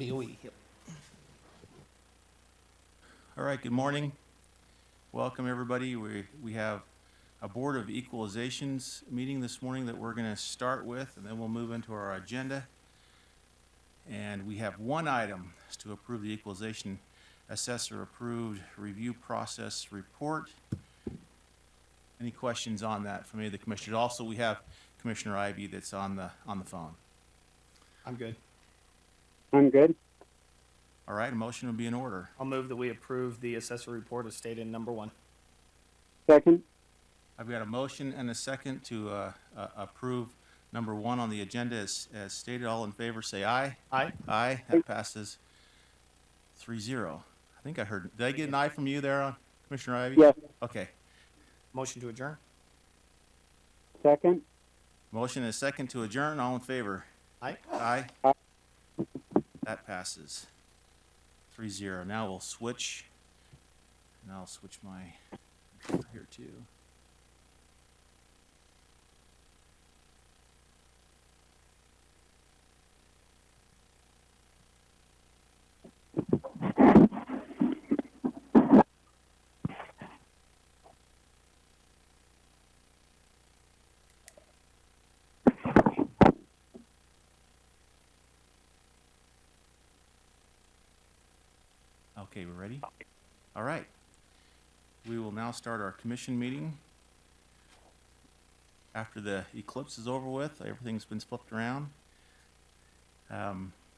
BOE, yep. All right, good morning. Welcome, everybody. We have a Board of Equalizations meeting this morning that we're going to start with, and then we'll move into our agenda. And we have one item is to approve the Equalization Assessor Approved Review Process Report. Any questions on that from any of the commissioners? Also, we have Commissioner Ivey that's on the phone. I'm good. I'm good. All right, a motion will be in order. I'll move that we approve the assessor report as stated in number 1. Second. I've got a motion and a second to approve number 1 on the agenda as stated. All in favor, say aye. Aye. Aye. That passes 3-0. I think I heard. Did I get an aye from you there, Commissioner Ivey? Yes. Okay. Motion to adjourn. Second. Motion and a second to adjourn. All in favor? Aye. Aye. Aye. That passes 3-0. Now we'll switch. And I'll switch my computer here too. Okay, we're ready? All right. We will now start our commission meeting. After the eclipse is over with, everything's been flipped around.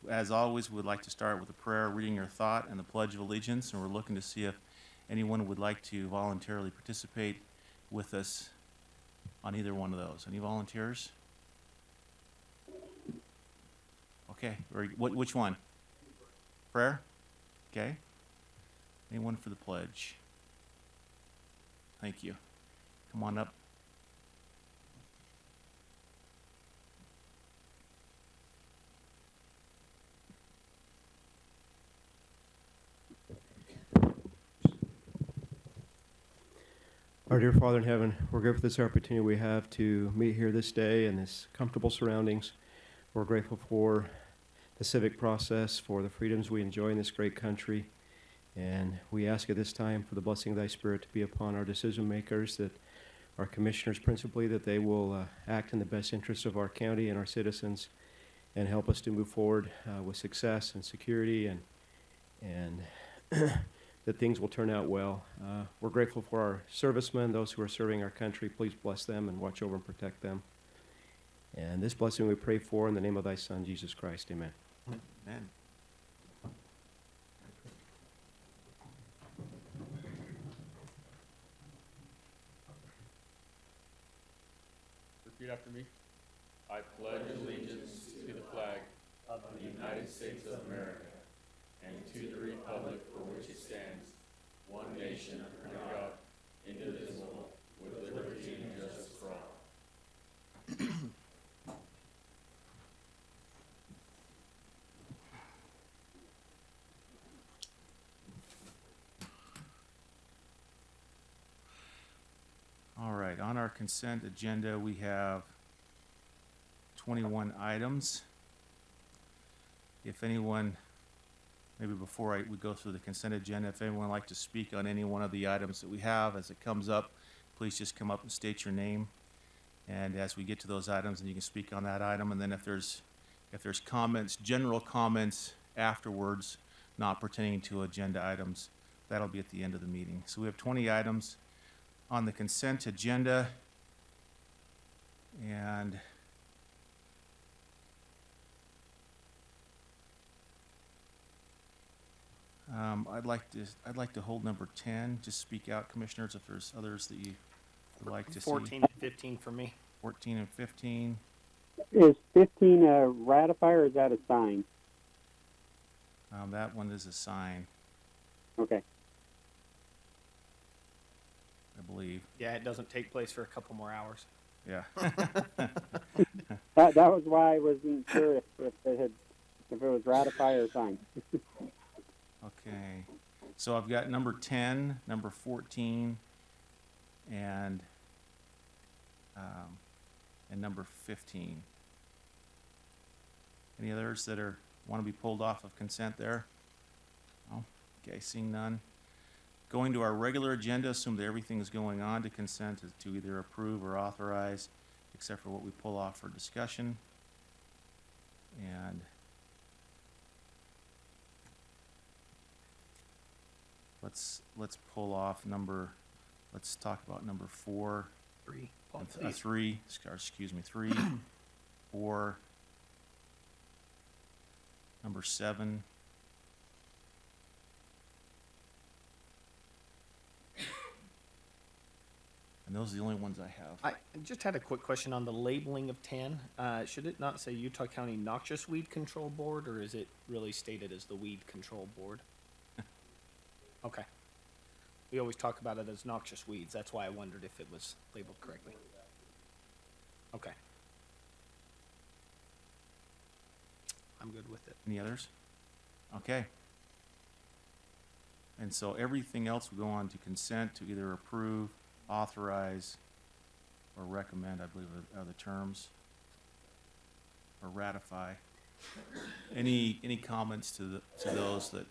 As always, we'd like to start with a prayer, reading your thought, and the Pledge of Allegiance, and we're looking to see if anyone would like to voluntarily participate with us on either one of those. Any volunteers? Okay, which one? Prayer? Okay. Anyone for the pledge? Thank you. Come on up. Our dear Father in heaven, we're grateful for this opportunity we have to meet here this day in this comfortable surroundings. We're grateful for the civic process, for the freedoms we enjoy in this great country. And we ask at this time for the blessing of thy Spirit to be upon our decision makers, that our commissioners principally, that they will act in the best interests of our county and our citizens and help us to move forward with success and security, and that things will turn out well. We're grateful for our servicemen, those who are serving our country. Please bless them and watch over and protect them. And this blessing we pray for in the name of thy Son, Jesus Christ. Amen. Amen. Repeat after me. I pledge allegiance to the flag of the United States of America and to the republic for which it stands, one nation under God, indivisible, with liberty and justice for all. All right, on our consent agenda, we have 21 items. If anyone, maybe before we go through the consent agenda, if anyone would like to speak on any one of the items that we have as it comes up, please just come up and state your name. And as we get to those items, and you can speak on that item. And then if there's comments, general comments afterwards, not pertaining to agenda items, that'll be at the end of the meeting. So we have 20 items on the consent agenda, and I'd like to hold number 10. Just speak out, commissioners, if there's others that you would like to 14 see. and 15 for me. 14 and 15. Is 15 a ratifier or is that a sign? That one is a sign, Okay. I believe. Yeah, it doesn't take place for a couple more hours. Yeah. That was why I wasn't sure if it was ratifier or sign. Okay. So I've got number 10, number 14, and number 15. Any others that are want to be pulled off of consent there? No? Okay, seeing none. Going to our regular agenda, assume that everything is going on to consent to either approve or authorize, except for what we pull off for discussion. And let's pull off let's talk about number 4. 3. And 3, excuse me, 3, 4, number 7. And those are the only ones I have. I just had a quick question on the labeling of 10. Should it not say Utah County Noxious Weed Control Board, or is it really stated as the Weed Control Board? Okay. We always talk about it as noxious weeds. That's why I wondered if it was labeled correctly. Okay. I'm good with it. Any others? Okay. And so everything else will go on to consent to either approve, authorize, or recommend, I believe are the terms, or ratify. Any comments to those that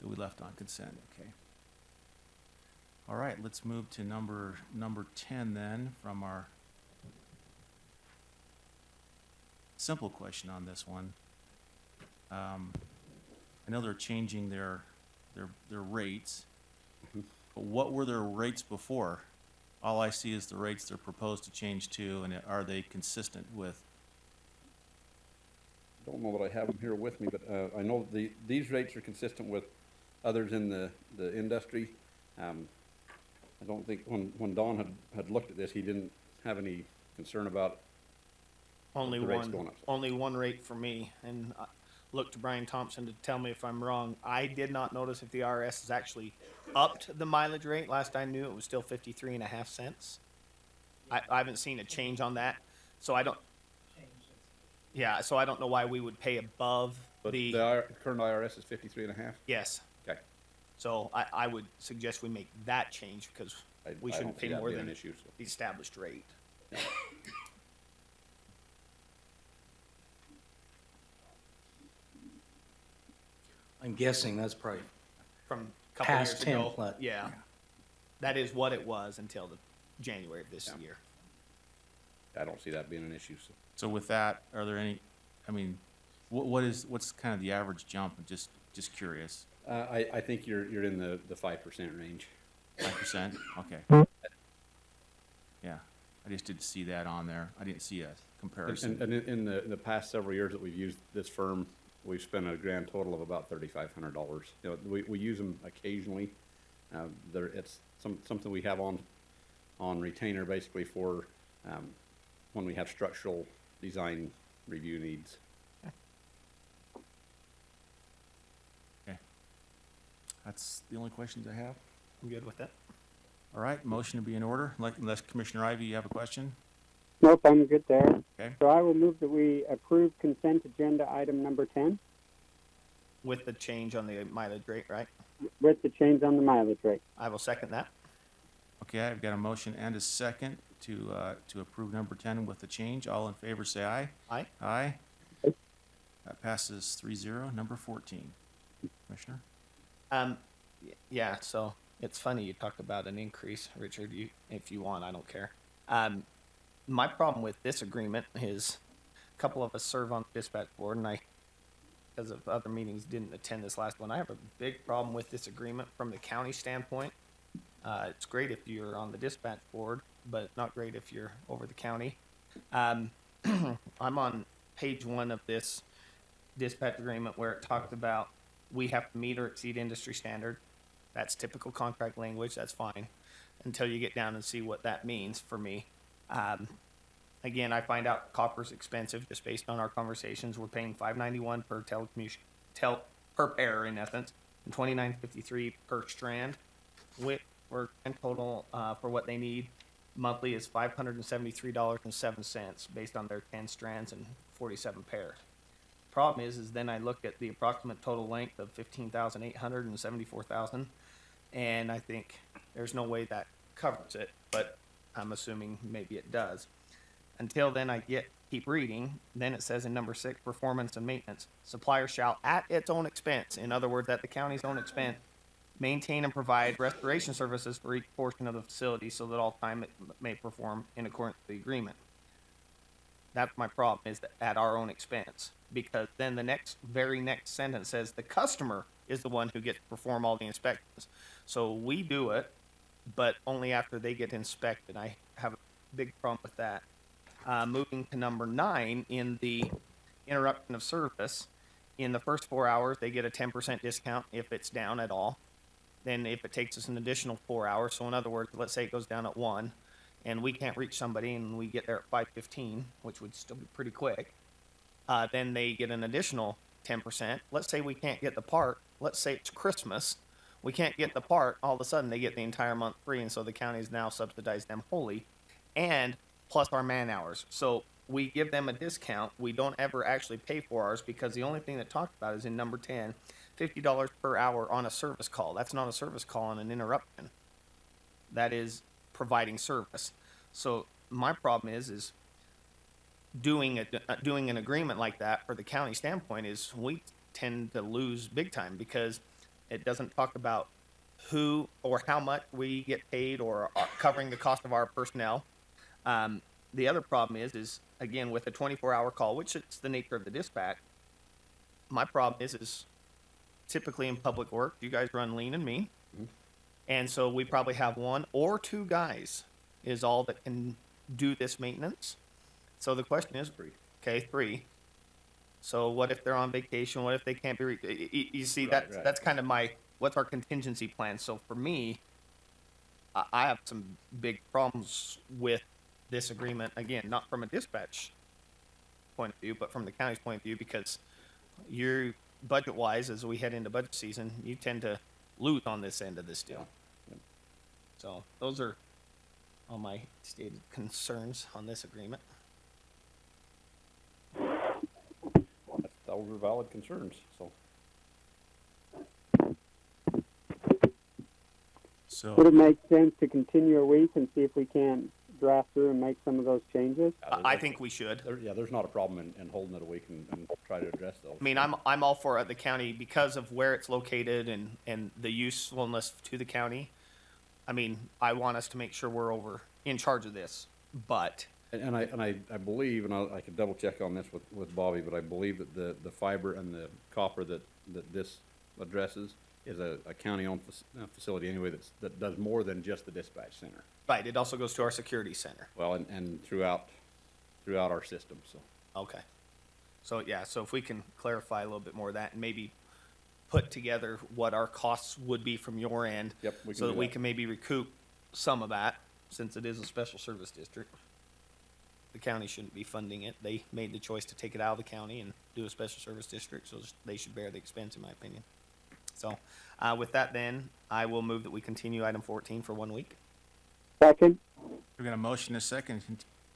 we left on consent? Okay. All right, let's move to number 10 then, from our simple question on this one. I know they're changing their rates, but what were their rates before? All I see is the rates they're proposed to change to, and are they consistent with? Don't know that I have them here with me, but I know these rates are consistent with others in the industry. I don't think when Don had looked at this, he didn't have any concern about Only the rates going up. only one rate for me, and I look to Brian Thompson to tell me if I'm wrong. I did not notice if the IRS has actually upped the mileage rate. Last I knew, it was still 53.5 cents. I haven't seen a change on that, so I don't. Yeah, so I don't know why we would pay above But the. the current IRS is 53.5. Yes. Okay. So I would suggest we make that change because we I shouldn't don't see pay that more being than an issue. So. the established rate. I'm guessing that's probably From a couple Past years ago. template. Yeah. That is what it was until the January of this Yeah. year. I don't see that being an issue. So. So with that, are there any? I mean, what's kind of the average jump? I'm just curious. I think you're in the 5% range. 5%? Okay. Yeah, I just didn't see that on there. I didn't see a comparison. And in the past several years that we've used this firm, we've spent a grand total of about $3,500. You know, we use them occasionally. It's something we have on retainer basically for when we have structural design review needs. Okay. That's the only questions I have. I'm good with that. All right, motion to be in order. Unless Commissioner Ivy, you have a question? Nope, I'm good there. Okay. So I will move that we approve consent agenda item number 10 With the change on the mileage rate, right? with the change on the mileage rate. I will second that. Okay, I've got a motion and a second to approve number 10 with the change. All in favor, say aye. Aye. Aye. That passes 3-0. Number 14. Commissioner? Yeah, so it's funny you talked about an increase, Richard. If you want, I don't care. My problem with this agreement is a couple of us serve on the dispatch board, and I, because of other meetings, didn't attend this last one. I have a big problem with this agreement from the county standpoint. It's great if you're on the dispatch board, but not great if you're over the county. I'm on page 1 of this dispatch agreement where it talks about we have to meet or exceed industry standard. That's typical contract language. That's fine until you get down and see what that means for me. Again, I find out copper's expensive just based on our conversations. We're paying $5.91 per per pair in essence, and $29.53 per strand. We're in total for what they need monthly is $573.07 based on their 10 strands and 47 pairs. Problem is then I look at the approximate total length of 15,800 and 74,000, and I think there's no way that covers it, but I'm assuming maybe it does. Until then, I get keep reading, then it says in number 6, performance and maintenance. Supplier shall, at its own expense, in other words, at the county's own expense, maintain and provide restoration services for each portion of the facility so that all time it may perform in accordance with the agreement. That's my problem, is that at our own expense. Because then the very next sentence says the customer is the one who gets to perform all the inspections. So we do it, but only after they get inspected. I have a big problem with that. Moving to number 9, in the interruption of service, in the first 4 hours, they get a 10% discount if it's down at all. Then if it takes us an additional 4 hours, so in other words, let's say it goes down at 1, and we can't reach somebody and we get there at 5:15, which would still be pretty quick, then they get an additional 10%. Let's say we can't get the part. Let's say it's Christmas. We can't get the part. All of a sudden, they get the entire month free, and so the county's now subsidized them wholly, and plus our man hours. So we give them a discount. We don't ever actually pay for ours because the only thing that talked about is in number 10, $50 per hour on a service call. That's not a service call on an interruption. That is providing service. So my problem is doing an agreement like that for the county standpoint is we tend to lose big time because it doesn't talk about who or how much we get paid or are covering the cost of our personnel. The other problem is again with a 24-hour call, which it's the nature of the dispatch. My problem is typically in public work, you guys run lean and mean, and so we probably have 1 or 2 guys is all that can do this maintenance. So the question is, 3. So what if they're on vacation? What if they can't be? You see, Right. that's kind of what's our contingency plan? So for me, I have some big problems with this agreement. Again, not from a dispatch point of view, but from the county's point of view, because you're budget-wise, as we head into budget season, you tend to lose on this end of this deal. Yeah. So those are all my stated concerns on this agreement. Those are valid concerns, so. So, Would it make sense to continue a week and see if we can draft through and make some of those changes? I think we should. There's not a problem in holding it a week and try to address those. I mean, I'm all for the county because of where it's located and the usefulness to the county. I mean, I want us to make sure we're in charge of this, but And I believe, and I could double check on this with Bobby, but I believe that the fiber and the copper that this addresses is a county-owned facility anyway that does more than just the dispatch center. right, it also goes to our security center. Well, and throughout our system, so. Okay. So yeah, so if we can clarify a little bit more of that and maybe put together what our costs would be from your end. Yep, we can so do that we that. can maybe recoup some of that, since it is a special service district. The county shouldn't be funding it. They made the choice to take it out of the county and do a special service district, so they should bear the expense, in my opinion. So, with that then, I will move that we continue item 14 for 1 week. Second? we're going to motion a second,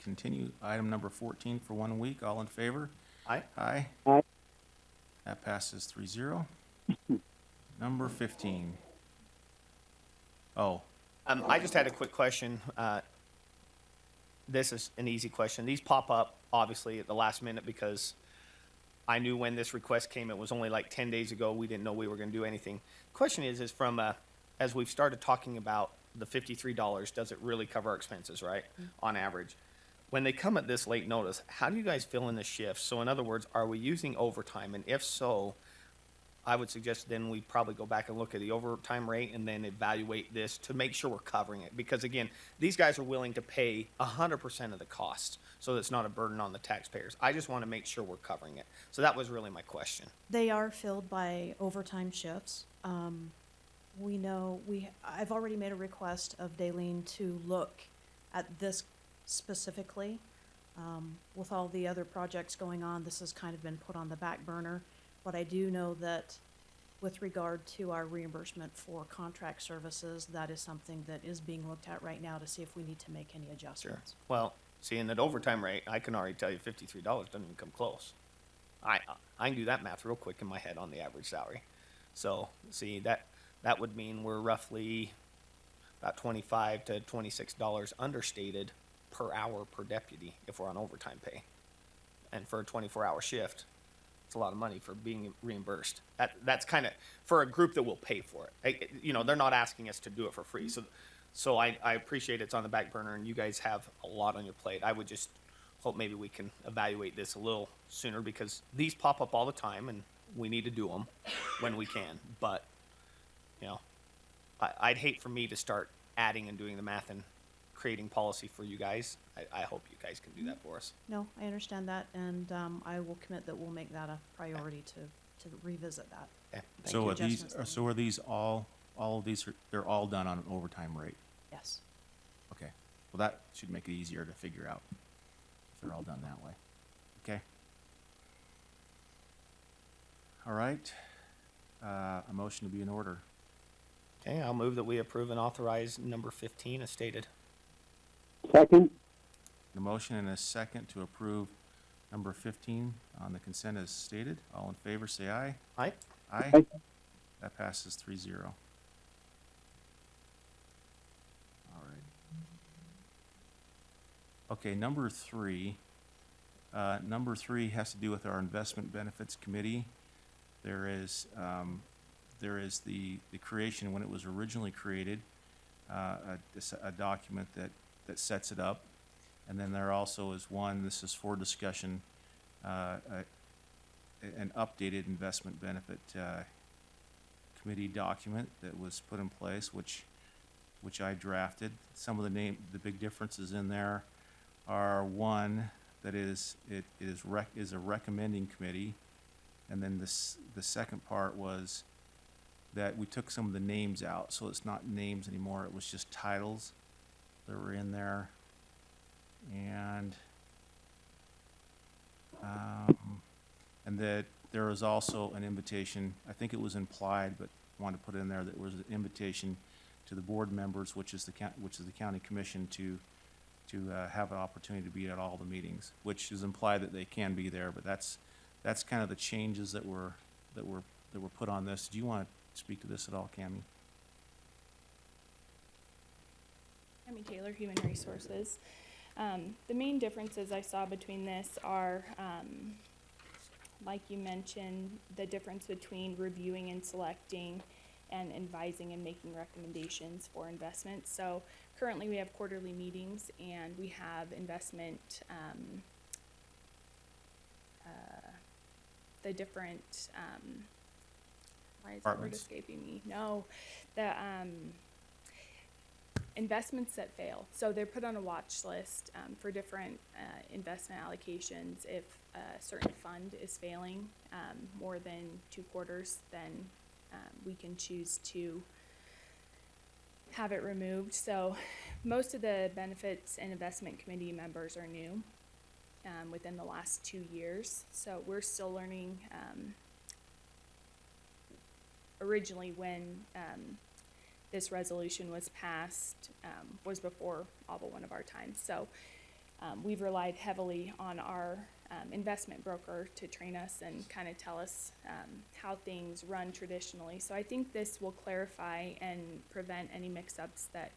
continue item number 14 for 1 week. All in favor? Aye. Aye. Aye. That passes 3-0. Number 15. Oh, I just had a quick question. This is an easy question. These pop up, obviously, at the last minute because I knew when this request came, it was only like 10 days ago. We didn't know we were going to do anything. Question is from, as we've started talking about the $53, does it really cover our expenses, right, on average? When they come at this late notice, how do you guys fill in the shifts? So in other words, are we using overtime? And if so, I would suggest then we probably go back and look at the overtime rate and then evaluate this to make sure we're covering it. Because again, these guys are willing to pay 100% of the cost, so it's not a burden on the taxpayers. I just want to make sure we're covering it. So that was really my question. They are filled by overtime shifts. We know, I've already made a request of Daleen to look at this specifically. With all the other projects going on, this has kind of been put on the back burner. But I do know that with regard to our reimbursement for contract services, that is something that is being looked at right now to see if we need to make any adjustments. Well, seeing that overtime rate, I can already tell you $53 doesn't even come close. I can do that math real quick in my head on the average salary. So, see, that would mean we're roughly about $25 to $26 understated per hour per deputy if we're on overtime pay. and for a 24-hour shift, it's a lot of money for being reimbursed. That's kind of for a group that will pay for it. They're not asking us to do it for free. So I appreciate it's on the back burner, and you guys have a lot on your plate. I would just hope maybe we can evaluate this a little sooner, because these pop up all the time, and we need to do them when we can. But, I'd hate for me to start adding and doing the math and creating policy for you guys. I hope you guys can do that for us. No, I understand that, and I will commit that we'll make that a priority to revisit that. Okay, thank So you. are these, Adjustments. so are these all of these, they're all done on an overtime rate? Yes. Okay, well, that should make it easier to figure out if they're all done that way. Okay. All right, a motion to be in order. Okay, I'll move that we approve and authorize number 15 as stated. Second. A motion and a second to approve number 15 on the consent as stated. All in favor, say aye. Aye. Aye. Aye. That passes 3-0. All right. Okay, number 3. Number 3 has to do with our investment benefits committee. There is the creation, when it was originally created, a document that sets it up. And then there also is one, this is for discussion, an updated investment benefit committee document that was put in place, which I drafted. Some of the big differences in there are, one, that it is a recommending committee. And then the second part was that we took some of the names out, so it's not names anymore, it was just titles that were in there. And that there was also an invitation, I think it was implied, but wanted to put in there that was an invitation to the board members, which is the county commission, to have an opportunity to be at all the meetings, which is implied that they can be there, but that's kind of the changes that were put on this. Do you want to speak to this at all, Cammie? Cammie Taylor, Human Resources. The main differences I saw between this are, like you mentioned, the difference between reviewing and selecting and advising and making recommendations for investments. So currently we have quarterly meetings, and we have investment, the different, why is the word Departments. escaping me? No, the, investments that fail. So they're put on a watch list for different investment allocations. If a certain fund is failing more than 2 quarters, then we can choose to have it removed. So most of the benefits and investment committee members are new within the last 2 years. So we're still learning. Originally, when this resolution was passed, was before all but one of our times. So we've relied heavily on our investment broker to train us and kind of tell us how things run traditionally. So I think this will clarify and prevent any mix-ups that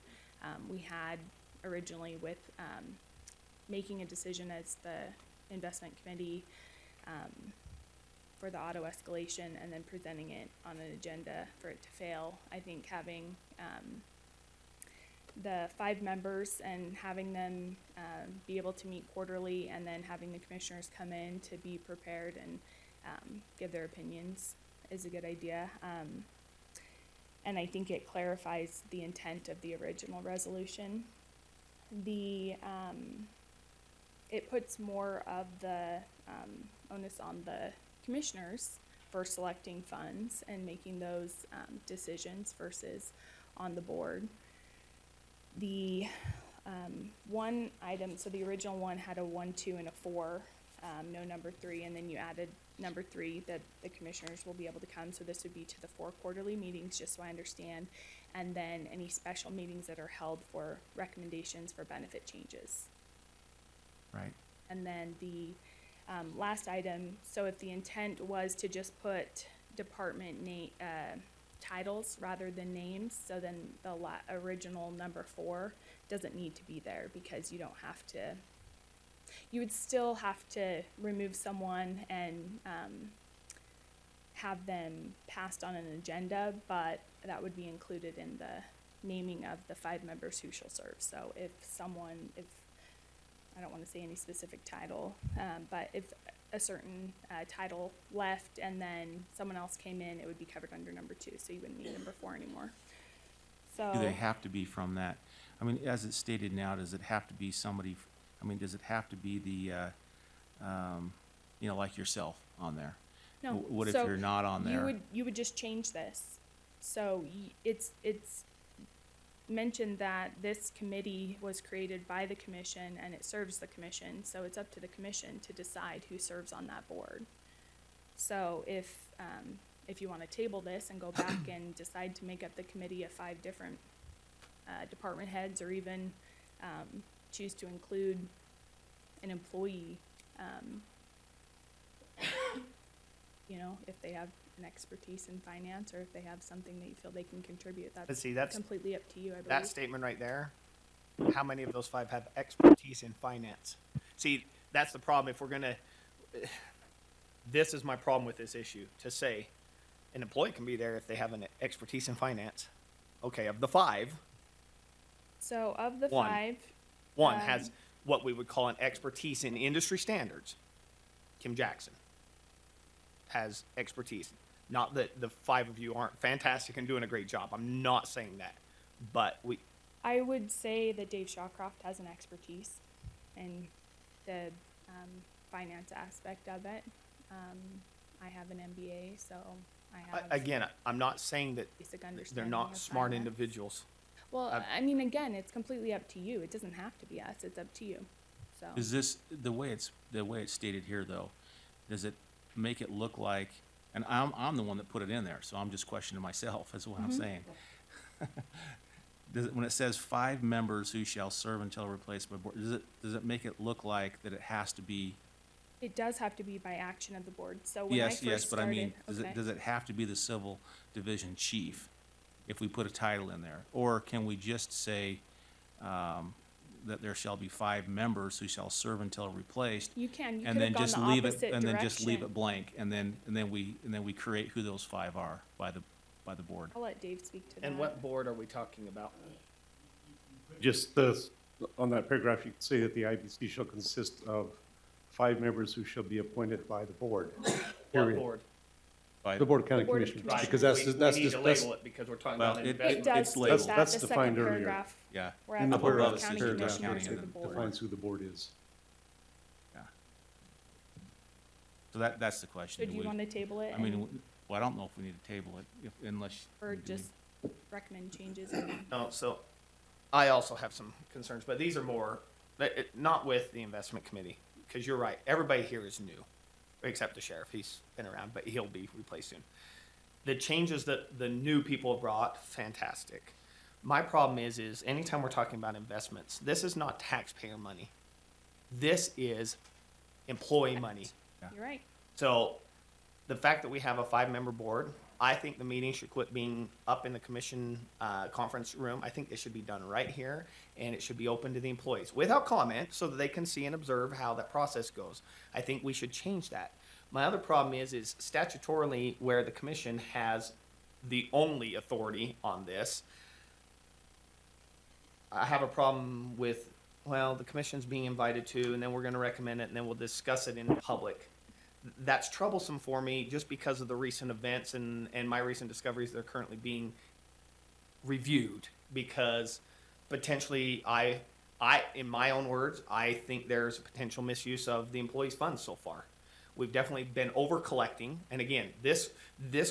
we had originally with making a decision as the investment committee for the auto escalation and then presenting it on an agenda for it to fail. I think having the 5 members and having them be able to meet quarterly, and then having the commissioners come in to be prepared and give their opinions is a good idea. And I think it clarifies the intent of the original resolution. It puts more of the onus on the commissioners for selecting funds and making those decisions versus on the board. The one item, so the original one had a 1, 2, and a 4, no number 3, and then you added number 3 that the commissioners will be able to come. So this would be to the 4 quarterly meetings, just so I understand, and then any special meetings that are held for recommendations for benefit changes. Right. And then the last item, so if the intent was to just put department titles rather than names, so then the original number 4 doesn't need to be there, because you don't have to, you would still have to remove someone and have them passed on an agenda, but that would be included in the naming of the 5 members who shall serve. So if I don't want to say any specific title, but if a certain title left and then someone else came in, it would be covered under number 2, so you wouldn't need number 4 anymore. So Do they have to be from that? I mean, as it's stated now, does it have to be somebody, does it have to be the, like yourself on there? no. What if So you're not on there? You would just change this. So it's mentioned that this committee was created by the commission and it serves the commission, so it's up to the commission to decide who serves on that board. So if you want to table this and go back and decide to make up the committee of 5 different department heads, or even choose to include an employee, if they have an expertise in finance, or if they have something that you feel they can contribute, But that's see, that's completely up to you, I that believe. statement right there. How many of those 5 have expertise in finance? See, that's the problem. If we're gonna, this is my problem with this issue. To say an employee can be there if they have an expertise in finance. Okay, of the 5, So of the One. 5, one has what we would call an expertise in industry standards. Kim Jackson has expertise. Not that the 5 of you aren't fantastic and doing a great job. I'm not saying that. But I would say that Dave Shawcroft has an expertise in the finance aspect of it. I have an MBA, so I have again, I'm not saying that basic they're understanding not of smart finance. individuals. Well, I've- again, it's completely up to you. It doesn't have to be us. It's up to you. So Is this, the way it's stated here, though, does it make it look like, and I'm the one that put it in there, so I'm just questioning myself, is what I'm saying. When it says 5 members who shall serve until replaced by board, does it make it look like that it has to be? it does have to be by action of the board. So when I Yes, first yes, but I mean, started, does it have to be the civil division chief if we put a title in there? Or can we just say, that there shall be 5 members who shall serve until replaced? you can. You And could then have gone just the leave it, opposite and then just leave direction. it blank, and then we create who those 5 are by the board. I'll let Dave speak to that. And what board are we talking about? Just this, on that paragraph, you can say that the IBC shall consist of 5 members who shall be appointed by the board. What Period. board? By- The Board of County The Board of Commissioners, Right, because that's, we that's need just, to that's, label it because we're talking Well, about an it- It investment. does it's state labeled. that, That's the defined second earlier. paragraph, Yeah. whereas in the the Board paragraph, of County paragraph Commissioners county are the board. defines who the board is. Yeah. So that's the question. So do you want to table it I mean, and, well, I don't know if we need to table it, unless. or do we- just recommend changes? And No, so I also have some concerns, but these are more, not with the investment committee, because you're right. Everybody here is new, except the sheriff. He's been around, but he'll be replaced soon. The changes that the new people have brought, fantastic. My problem is anytime we're talking about investments, this is not taxpayer money. This is employee money. You're right. So the fact that we have a 5-member board, I think the meeting should quit being up in the commission conference room. I think it should be done right here, and it should be open to the employees without comment so that they can see and observe how that process goes. I think we should change that. My other problem is statutorily where the commission has the only authority on this. I have a problem with, well, the commission's being invited to, and then we're gonna recommend it, and then we'll discuss it in public. That's troublesome for me just because of the recent events and my recent discoveries that are currently being reviewed. Because potentially in my own words, I think there's a potential misuse of the employees' funds so far. We've definitely been over collecting, and again, this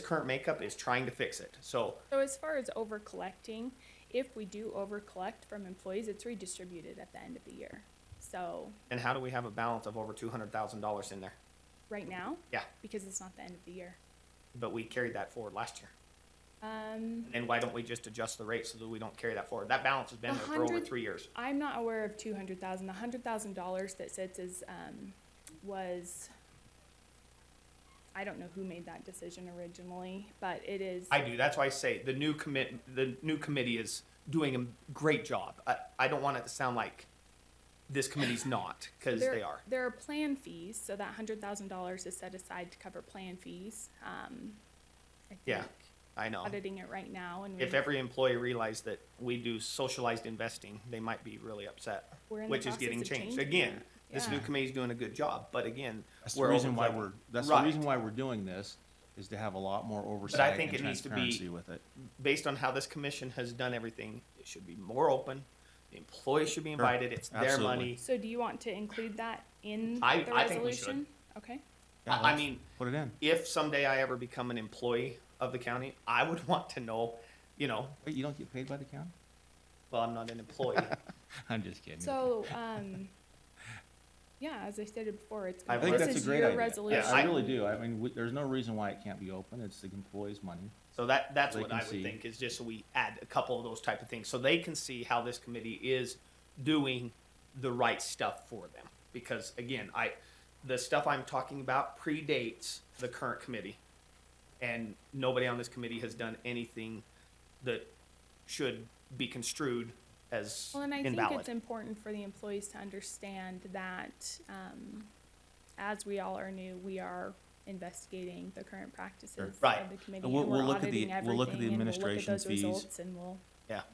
current makeup is trying to fix it. So So as far as over collecting, if we do over collect from employees, it's redistributed at the end of the year. So and how do we have a balance of over $200,000 in there? right now, Yeah, because it's not the end of the year. but we carried that forward last year. And why don't we just adjust the rate so that we don't carry that forward? That balance has been The there for over 100 3 years. I'm not aware of 200,000. The $100,000 that sits is, was, I don't know who made that decision originally, but it is. I do. That's why I say the new committee is doing a great job. I don't want it to sound like this committee's not, because There- they are. There are plan fees, so that $100,000 is set aside to cover plan fees. I Yeah, think I know. auditing it right now, and If every employee realized that we do socialized investing, they might be really upset, we're in the which is process getting of changed. changing Again, that. this new Yeah. committee's doing a good job, but again, That's the we're reason why overplaying. that's Right. the reason why we're doing this, is to have a lot more oversight But I think and it needs to be- transparency with it. Based on how this commission has done everything, it should be more open. The employees should be invited. It's their absolutely. money. So do you want to include that in I the think we should. resolution? Okay. Yeah, I let's mean, put it in. if someday I ever become an employee of the county, I would want to know, you know, Wait, you don't get paid by the county? well, I'm not an employee. I'm just kidding. So, yeah, as I stated before, it's, I I think This that's a is great your idea. resolution. Yeah, I really do. I mean, there's no reason why it can't be open. It's the employees' money. So that's They what can I would see. think, is just so we add a couple of those type of things, so they can see how this committee is doing the right stuff for them. Because again, the stuff I'm talking about predates the current committee. And nobody on this committee has done anything that should be construed as Well, and I think invalid. it's important for the employees to understand that, as we all are new, we are investigating the current practices Right. of the committee. And we'll- and we're we'll look at the- auditing we'll look at the everything, and we'll look at administration those fees. results, and we'll,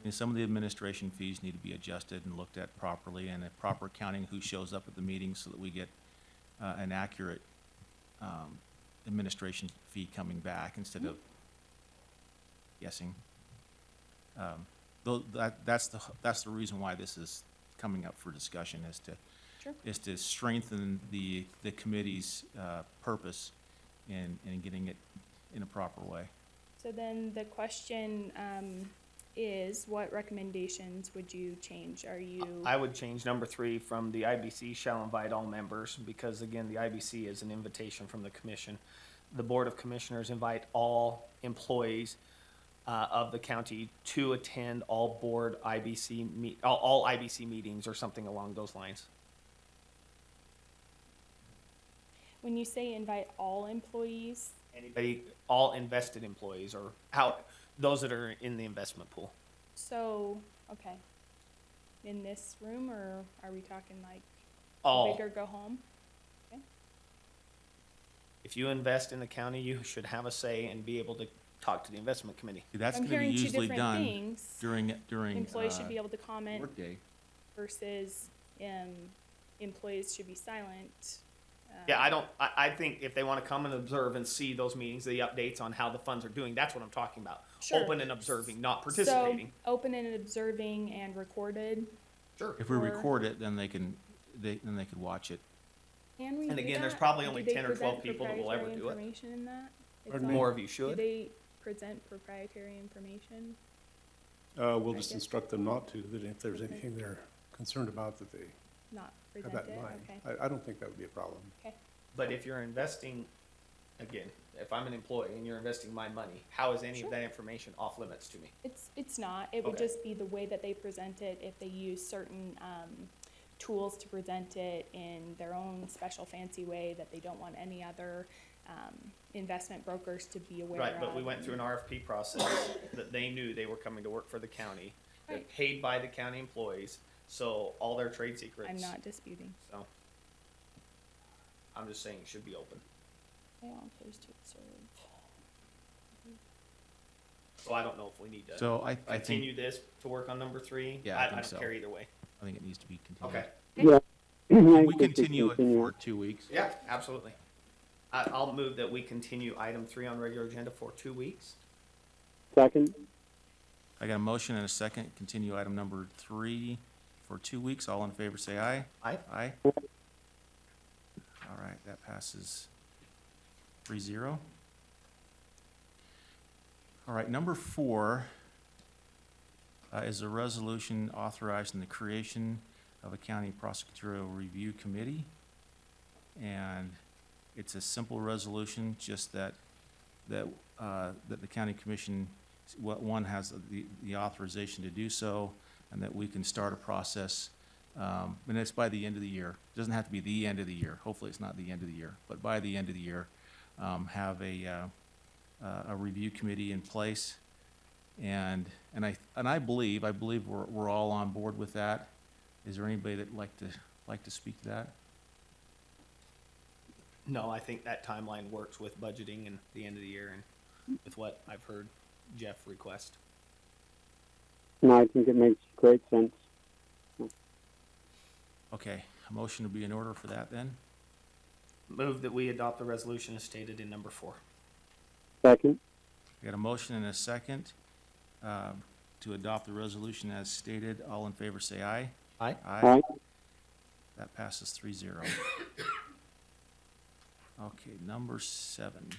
And some of the administration fees need to be adjusted and looked at properly, and a proper accounting who shows up at the meeting so that we get an accurate administration fee coming back instead of guessing. Though that's the reason why this is coming up for discussion, Sure. is to strengthen the committee's purpose in getting it in a proper way. so then the question, is what recommendations would you change? Are you, I would change number 3 from the IBC shall invite all members, because again, the IBC is an invitation from the commission. The Board of Commissioners invite all employees of the county to attend all board IBC all IBC meetings, or something along those lines. when you say invite all employees, Anybody, all invested employees, or those that are in the investment pool. so, okay. In this room, or are we talking like All. big or go home? If you invest in the county, you should have a say and be able to talk to the investment committee. See, that's I'm gonna be hearing two usually different done things. during Employees should be able to comment workday. versus, employees should be silent. Yeah, I think if they want to come and observe and see those meetings, the updates on how the funds are doing, that's what I'm talking about. Sure. Open and observing, not participating. So, open and observing and recorded. Sure. If we Or- record it, then they could watch it. Can we And do again, there's that? probably Do only they 10 or 12 present people that will ever proprietary do it. information in that? It's Pardon on- me? More of you Do should. they present proprietary information? We'll I just guess- instruct them not to, that if there's anything they're concerned about, that they Not have present that it? in mind. Okay, I don't think that would be a problem. okay. But if you're investing, again, if I'm an employee and you're investing my money, how is any Sure. of that information off limits to me? It's not. It would Okay. just be the way that they present it, if they use certain, tools to present it in their own special fancy way that they don't want any other, investment brokers to be aware of. Right, but we went through an RFP process that they knew they were coming to work for the county. They're Right. paid by the county employees, so all their trade secrets. I'm not disputing. So, I'm just saying it should be open. They all employees to observe. So I don't know if we need to So I think, continue this to work on number 3. Yeah, I think don't so. care either way. I think it needs to be continued. Okay. Yeah. Can we continue it for 2 weeks? Yeah, absolutely. I'll move that we continue item 3 on regular agenda for 2 weeks. Second? I got a motion and a second, continue item number 3 for 2 weeks. All in favor, say aye. Aye. Aye. All right, that passes 3-0. All right, number 4 is a resolution authorizing the creation of a county prosecutorial review committee. And it's a simple resolution, just that the county commission, one has the authorization to do so, and that we can start a process, and it's by the end of the year. It doesn't have to be the end of the year. Hopefully, it's not the end of the year, but by the end of the year, have a review committee in place, and I believe we're all on board with that. Is there anybody that'd like to speak to that? No, I think that timeline works with budgeting and the end of the year and with what I've heard Jeff request. No, I think it makes great sense. Okay, a motion would be in order for that then? Move that we adopt the resolution as stated in number 4. Second? We got a motion and a second to adopt the resolution as stated. All in favor say aye. Aye. Aye. That passes 3-0. Okay, number 7.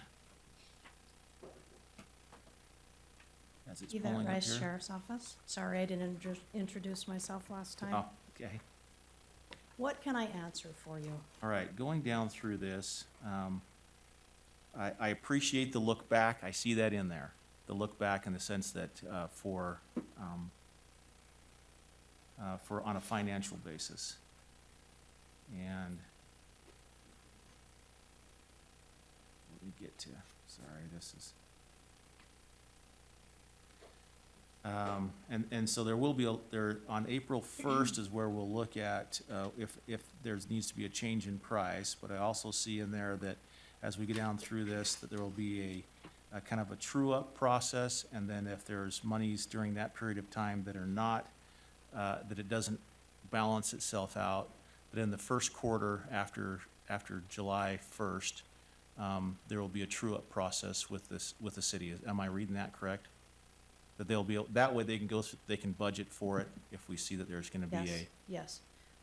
As it's Yvette pulling up Rice, here. Sheriff's Office. Sorry, I didn't introduce myself last time. Oh, okay. What can I answer for you? All right, going down through this, I appreciate the look back. I see that in there. The look back in the sense that for on a financial basis. And what did we get to? Sorry, this is. And so there will be, on April 1st is where we'll look at if there needs to be a change in price. But I also see in there that as we get down through this, that there will be a kind of a true-up process. And then if there's monies during that period of time that are not, that it doesn't balance itself out, that in the first quarter after July 1st, there will be a true-up process with the city. Am I reading that correct? That they'll be, that way they can they can budget for it if we see that there's gonna be Yes.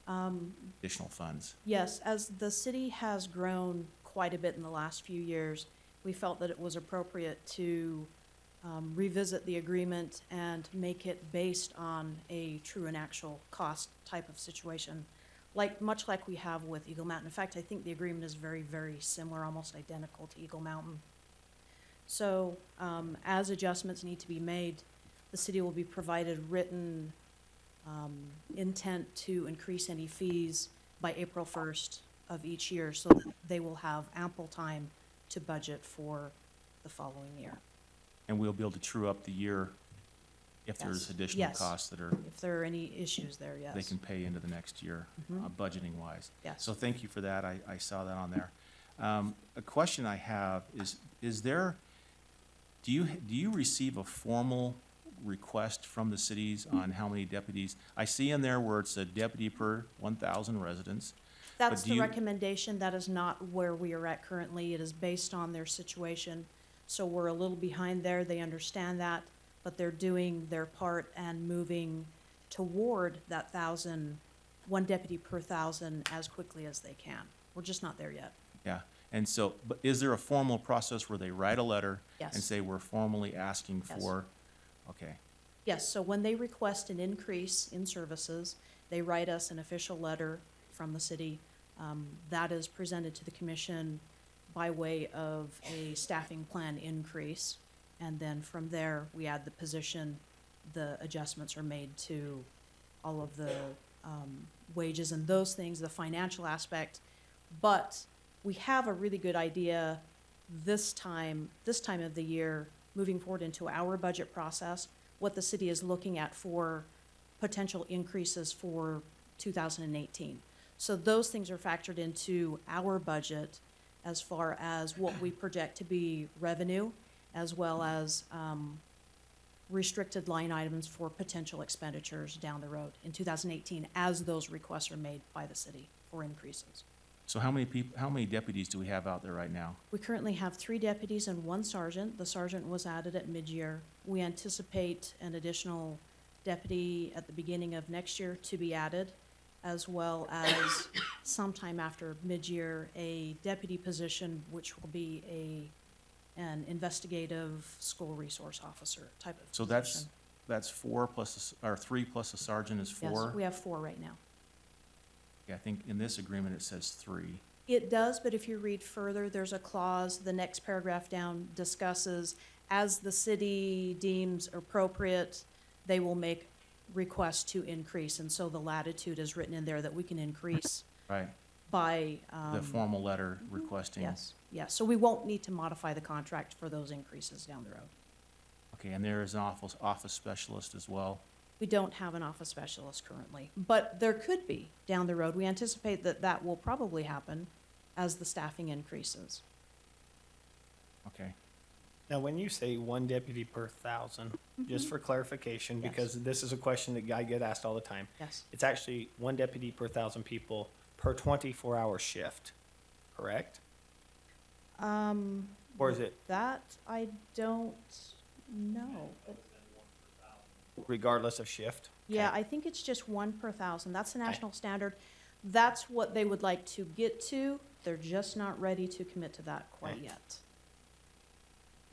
additional funds. Yes, as the city has grown quite a bit in the last few years, we felt that it was appropriate to revisit the agreement and make it based on a true and actual cost type of situation, much like we have with Eagle Mountain. In fact, I think the agreement is very, very similar, almost identical to Eagle Mountain. So as adjustments need to be made, the city will be provided written intent to increase any fees by April 1st of each year, so that they will have ample time to budget for the following year. And we'll be able to true up the year if there's Yes. additional Yes. costs that are, If there are any issues there, yes. they can pay into the next year, budgeting wise. Yes. So thank you for that. I saw that on there. A question I have is there, do you receive a formal request from the cities on how many deputies? I see in there where it's a deputy per 1,000 residents. That's do the you- recommendation. That is not where we are at currently. It is based on their situation. So we're a little behind there. They understand that, but they're doing their part and moving toward that 1 deputy per 1,000 as quickly as they can. We're just not there yet. Yeah, and so, but is there a formal process where they write a letter and Yes. say, we're formally asking Yes. for, okay, Yes, so when they request an increase in services, they write us an official letter from the city. That is presented to the commission by way of a staffing plan increase. And then from there, we add the position, the adjustments are made to all of the wages and those things, the financial aspect. But we have a really good idea this time of the year, moving forward into our budget process, what the city is looking at for potential increases for 2018. So those things are factored into our budget as far as what we project to be revenue, as well as restricted line items for potential expenditures down the road in 2018 as those requests are made by the city for increases. so how many deputies do we have out there right now? We currently have 3 deputies and 1 sergeant. The sergeant was added at mid-year. We anticipate an additional deputy at the beginning of next year to be added, as well as sometime after mid-year, a deputy position, which will be an investigative school resource officer type of So position. that's 4 plus, or 3 plus a sergeant is 4? Yes, we have 4 right now. Yeah, I think in this agreement it says 3. It does, but if you read further, there's a clause, the next paragraph down discusses, as the city deems appropriate, they will make requests to increase. And so the latitude is written in there that we can increase Right, by, the formal letter requesting. yes, yes. So we won't need to modify the contract for those increases down the road. Okay, and there is an office specialist as well? We don't have an office specialist currently, but there could be down the road. We anticipate that that will probably happen as the staffing increases. Okay. Now, when you say one deputy per 1,000, just for clarification, Yes. because this is a question that I get asked all the time. Yes. It's actually one deputy per 1,000 people per 24-hour shift, correct? Or is it That I don't know. But regardless of shift? yeah, Okay. I think it's just 1 per 1,000. That's the national standard. That's what they would like to get to. They're just not ready to commit to that quite Okay. yet.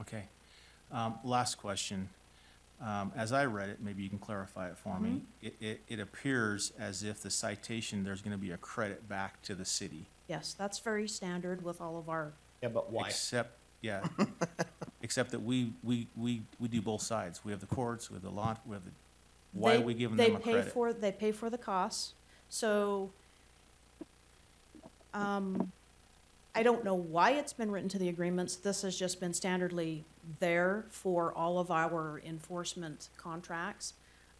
Okay. Last question. As I read it, maybe you can clarify it for me. It appears as if the citation, there's going to be a credit back to the city. Yes, that's very standard with all of our, Yeah, but why? Except, yeah, except that we do both sides. We have the courts, we have the law, we have the, why are They- we giving they them a pay credit? for They pay for the costs, so, I don't know why it's been written to the agreements. This has just been standardly there for all of our enforcement contracts.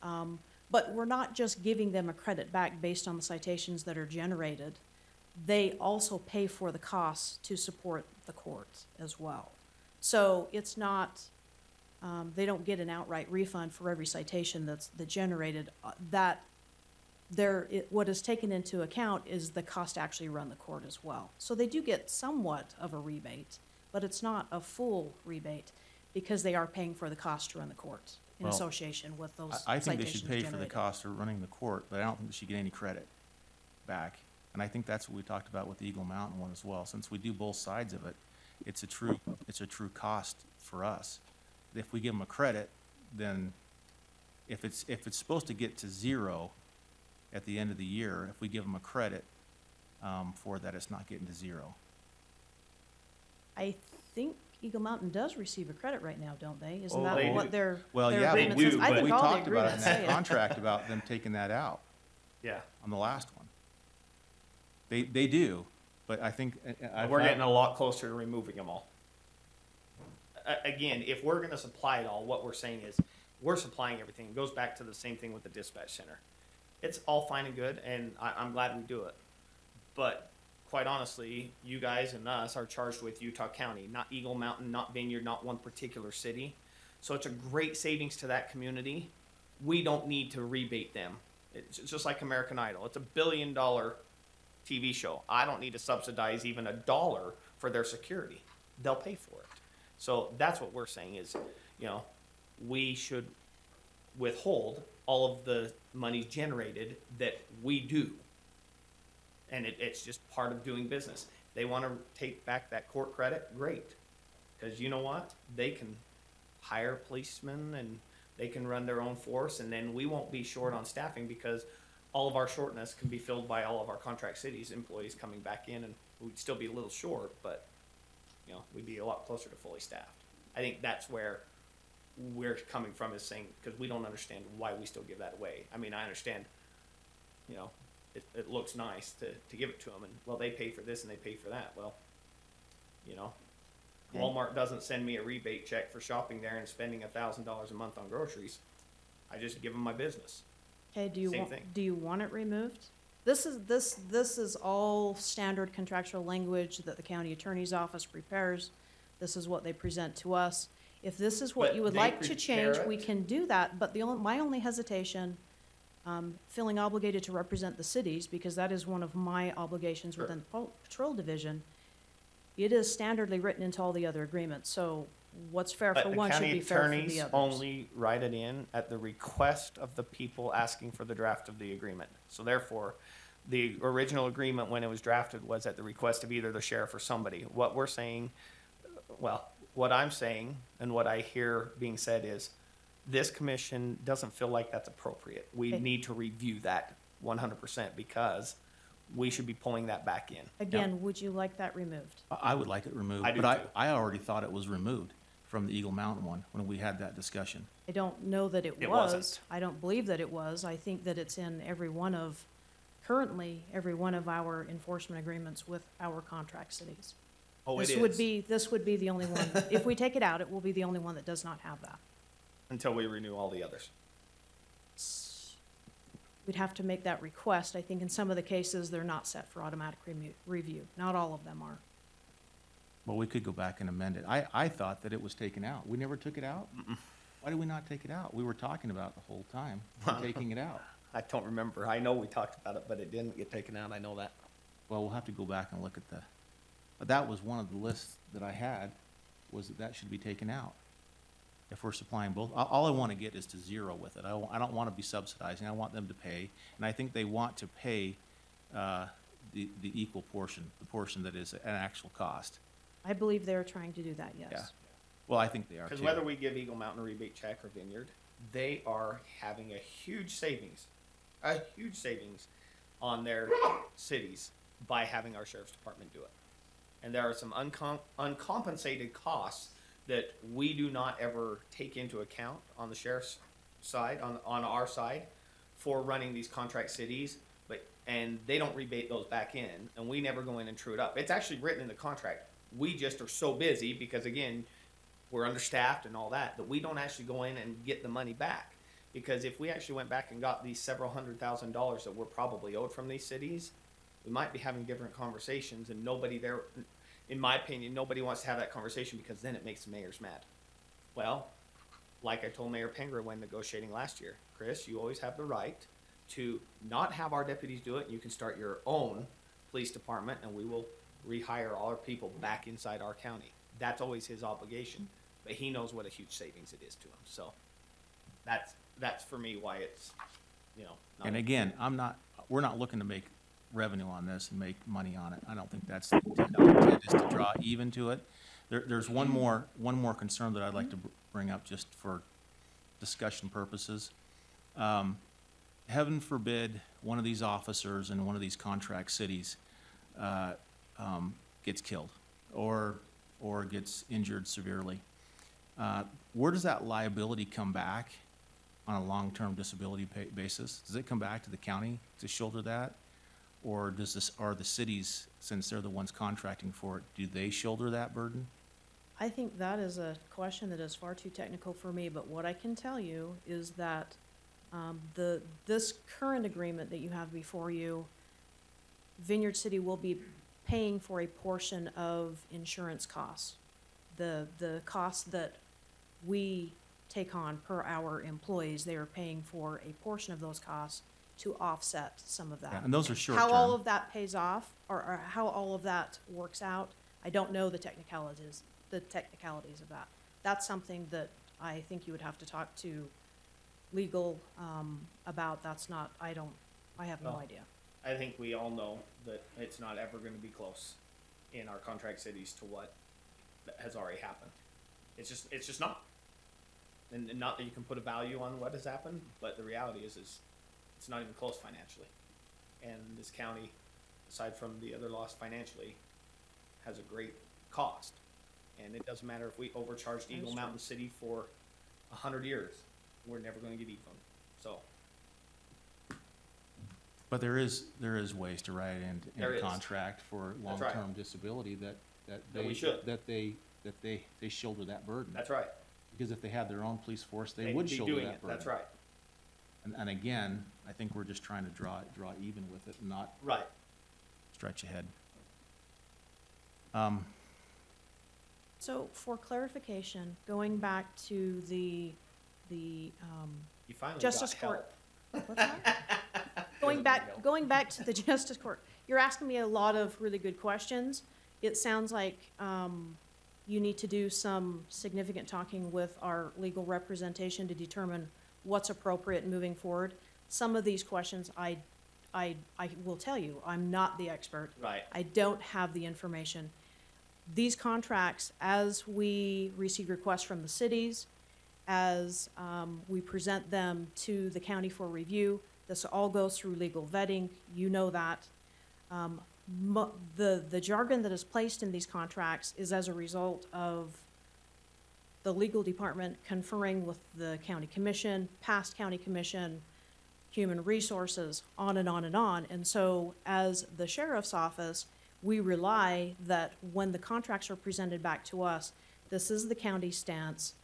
But we're not just giving them a credit back based on the citations that are generated. They also pay for the costs to support the court as well. So it's not, they don't get an outright refund for every citation that's generated. What is taken into account is the cost to actually run the court as well. So they do get somewhat of a rebate, but it's not a full rebate because they are paying for the cost to run the court in Well, association with those I think they citations should pay for the generated. cost of running the court, but I don't think they should get any credit back. And I think that's what we talked about with the Eagle Mountain one as well. Since we do both sides of it, it's a true cost for us. If we give them a credit, then if it's supposed to get to zero at the end of the year, if we give them a credit for that, it's not getting to zero. I think Eagle Mountain does receive a credit right now, don't they? Isn't Oh, that they what do. their Well, their yeah, they agreement says? do, I but think we all the talked about it in agreements that say it. contract about them taking that out Yeah. on the last one. They do, but I think We're getting a lot closer to removing them all. Again, if we're gonna supply it all, what we're saying is, we're supplying everything. It goes back to the same thing with the dispatch center. It's all fine and good, and I'm glad we do it. But quite honestly, you guys and us are charged with Utah County, not Eagle Mountain, not Vineyard, not one particular city. So it's a great savings to that community. We don't need to rebate them. It's just like American Idol. It's $1 billion TV show. I don't need to subsidize even $1 for their security. They'll pay for it. So that's what we're saying is, we should withhold all of the money generated that we do. And it's just part of doing business. They want to take back that court credit, great. Because you know what? They can hire policemen and they can run their own force, and then we won't be short on staffing because all of our shortness can be filled by all of our contract cities employees coming back in, and we'd still be a little short, but we'd be a lot closer to fully staffed. I think that's where we're coming from, is saying, because we don't understand why we still give that away. I mean, I understand, it looks nice to give it to them, and well, they pay for this and they pay for that. Well, Okay. Walmart doesn't send me a rebate check for shopping there and spending $1,000 a month on groceries. I just give them my business. Okay, Same thing. do you want it removed? This is all standard contractual language that the county attorney's office prepares. This is what they present to us. If this is what But you would they like to prepare change, we it. can do that, but my only hesitation, feeling obligated to represent the cities, because that is one of my obligations Sure. within the patrol division. It is standardly written into all the other agreements, so what's fair But for the one should county be fair for the attorneys others. only write it in at the request of the people asking for the draft of the agreement. So therefore, the original agreement when it was drafted was at the request of either the sheriff or somebody. What we're saying, what I'm saying and what I hear being said is, this commission doesn't feel like that's appropriate. We Okay. need to review that 100% because we should be pulling that back in. Again, would you like that removed? I would like it removed, I do but too. I already thought it was removed from the Eagle Mountain one when we had that discussion. I don't know that it It was. wasn't. I don't believe that it was. I think that it's in currently every one of our enforcement agreements with our contract cities. Oh, it This would be the only one. If we take it out, it will be the only one that does not have that. Until we renew all the others. we'd have to make that request. I think in some of the cases, they're not set for automatic review. Not all of them are. Well, we could go back and amend it. I thought that it was taken out. We never took it out? Why did we not take it out? We were talking about it the whole time, taking it out. I don't remember. I know we talked about it, but it didn't get taken out. I know that. Well, we'll have to go back and look at but that was one of the lists that I had, was that should be taken out. If we're supplying both, all I want to get is to zero with it. I don't want to be subsidizing. I want them to pay, and I think they want to pay the equal portion, the portion that is an actual cost. I believe they're trying to do that, yes. Yeah. Well, I think they are Because too. whether we give Eagle Mountain a rebate check or Vineyard, they are having a huge savings on their cities by having our sheriff's department do it. And there are some uncompensated costs that we do not ever take into account on the sheriff's side, on our side, for running these contract cities, and they don't rebate those back in, and we never go in and true it up. It's actually written in the contract. We just are so busy because, again, we're understaffed and all that we don't actually go in and get the money back. Because if we actually went back and got these several $100,000 that we're probably owed from these cities, we might be having different conversations, and nobody there, in my opinion, nobody wants to have that conversation because then it makes the mayors mad. Well, like I told Mayor Pengra when negotiating last year, Chris, you always have the right to not have our deputies do it. You can start your own police department, and we will rehire all our people back inside our county. That's always his obligation, but he knows what a huge savings it is to him. So that's for me why it's, not And again, we're not looking to make revenue on this and make money on it. I don't think that's the intent. The intent is to draw even to it. There's one more concern that I'd like to bring up just for discussion purposes. Heaven forbid one of these officers in one of these contract cities gets killed or gets injured severely. Where does that liability come back on a long-term disability basis? Does it come back to the county to shoulder that? Or are the cities, since they're the ones contracting for it, do they shoulder that burden? I think that is a question that is far too technical for me, but what I can tell you is that this current agreement that you have before you, Vineyard City will be paying for a portion of insurance costs. The costs that we take on per our employees, they are paying for a portion of those costs to offset some of that. Yeah, and those are short-term. How all of that pays off, or how all of that works out, I don't know the technicalities of that. That's something that I think you would have to talk to legal about. That's not, I have no idea. I think we all know that it's not ever going to be close in our contract cities to what has already happened. It's just not. And not that you can put a value on what has happened, but the reality is it's not even close financially. And this county, aside from the other loss financially, has a great cost. And it doesn't matter if we overcharged Eagle Mountain City for 100 years, we're never going to get even. So. But there is ways to write in a contract for That's right. long-term disability that we should. they shoulder that burden. That's right. Because if they had their own police force, they They'd would be shoulder doing that it. burden. That's right. And again, I think we're just trying to draw even with it and not Right. stretch ahead. So for clarification, going back to the You finally Justice got Court. help. What's that? Going back to the Justice Court, you're asking me a lot of really good questions. It sounds like you need to do some significant talking with our legal representation to determine what's appropriate moving forward. Some of these questions, I will tell you, I'm not the expert. Right. I don't have the information. These contracts, as we receive requests from the cities, as we present them to the county for review, this all goes through legal vetting. You know that. The jargon that is placed in these contracts is as a result of the legal department conferring with the county commission, past county commission, human resources, on and on and on. And so as the sheriff's office, we rely that when the contracts are presented back to us, this is the county stance.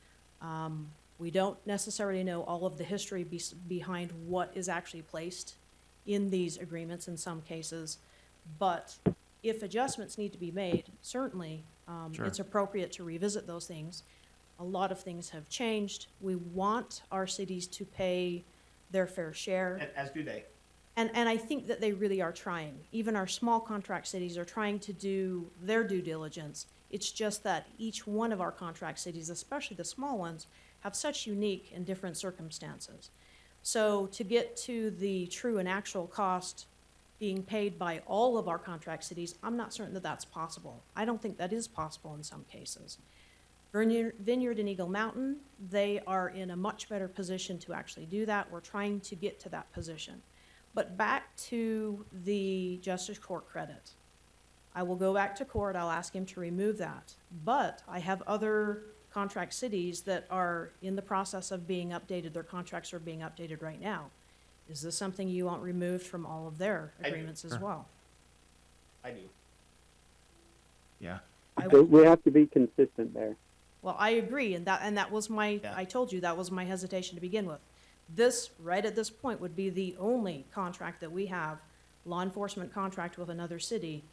We don't necessarily know all of the history behind what is actually placed in these agreements in some cases. But if adjustments need to be made, certainly, Sure. it's appropriate to revisit those things. A lot of things have changed. We want our cities to pay their fair share. As do they. And I think that they really are trying. Even our small contract cities are trying to do their due diligence. It's just that each one of our contract cities, especially the small ones, have such unique and different circumstances. So to get to the true and actual cost being paid by all of our contract cities, I'm not certain that that's possible. I don't think that is possible in some cases. Vineyard and Eagle Mountain, they are in a much better position to actually do that. We're trying to get to that position. But back to the Justice Court credit. I will go back to court, I'll ask him to remove that. But I have other contract cities that are in the process of being updated, their contracts are being updated right now. Is this something you want removed from all of their I do. agreements as Sure. well? I do. Yeah. We have to be consistent there. Well, I agree, and that was my, Yeah. I told you, that was my hesitation to begin with. This, right at this point, would be the only contract that we have, law enforcement contract with another city,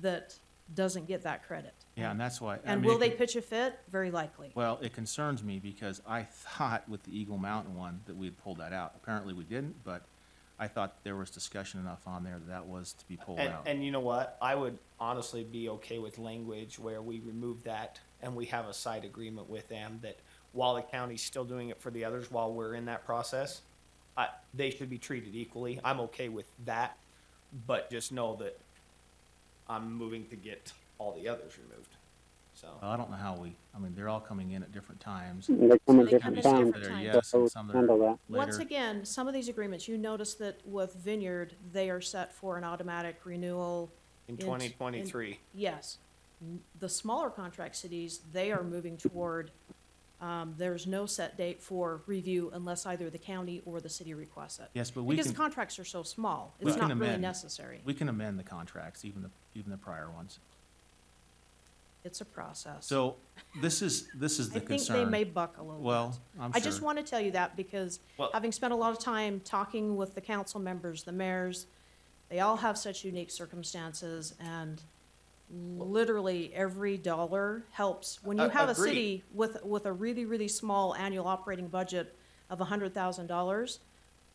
that doesn't get that credit. Yeah, and that's why. I And mean, will it they con- pitch a fit? Very likely. Well, it concerns me because I thought with the Eagle Mountain one that we had pulled that out. Apparently we didn't, but I thought there was discussion enough on there that was to be pulled out. And you know what? I would honestly be okay with language where we remove that and we have a side agreement with them that while the county's still doing it for the others while we're in that process, they should be treated equally. I'm okay with that, but just know that I'm moving to get all the others removed. So, Well, I don't know how I mean, they're all coming in at different times. They come in They different come in Some different times, that are times. yes, so and some that handle are that. Once later. again, some of these agreements, you notice that with Vineyard, they are set for an automatic renewal. in in- 2023. Yes. The smaller contract cities, they are moving toward, there's no set date for review unless either the county or the city requests it. Yes, but we Because can, the contracts are so small, we it's can not really amend. necessary. we can amend the contracts, even the prior ones. It's a process. So this is the I think they concern. may buck a little bit. Well, I'm I just sure. want to tell you that because Well- having spent a lot of time talking with the council members, the mayors, they all have such unique circumstances and literally every dollar helps. When you have a Agreed. city with a really, really small annual operating budget of $100,000,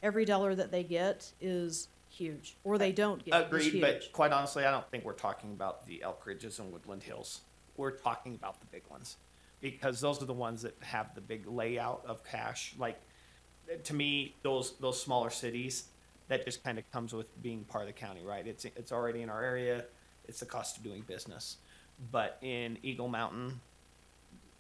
every dollar that they get is huge, or they don't get is Agreed, huge. but quite honestly, I don't think we're talking about the Elk Ridges and Woodland Hills. We're talking about the big ones. Because those are the ones that have the big layout of cash. Like, to me, those smaller cities, that just kind of comes with being part of the county, right? It's already in our area, it's the cost of doing business. But in Eagle Mountain,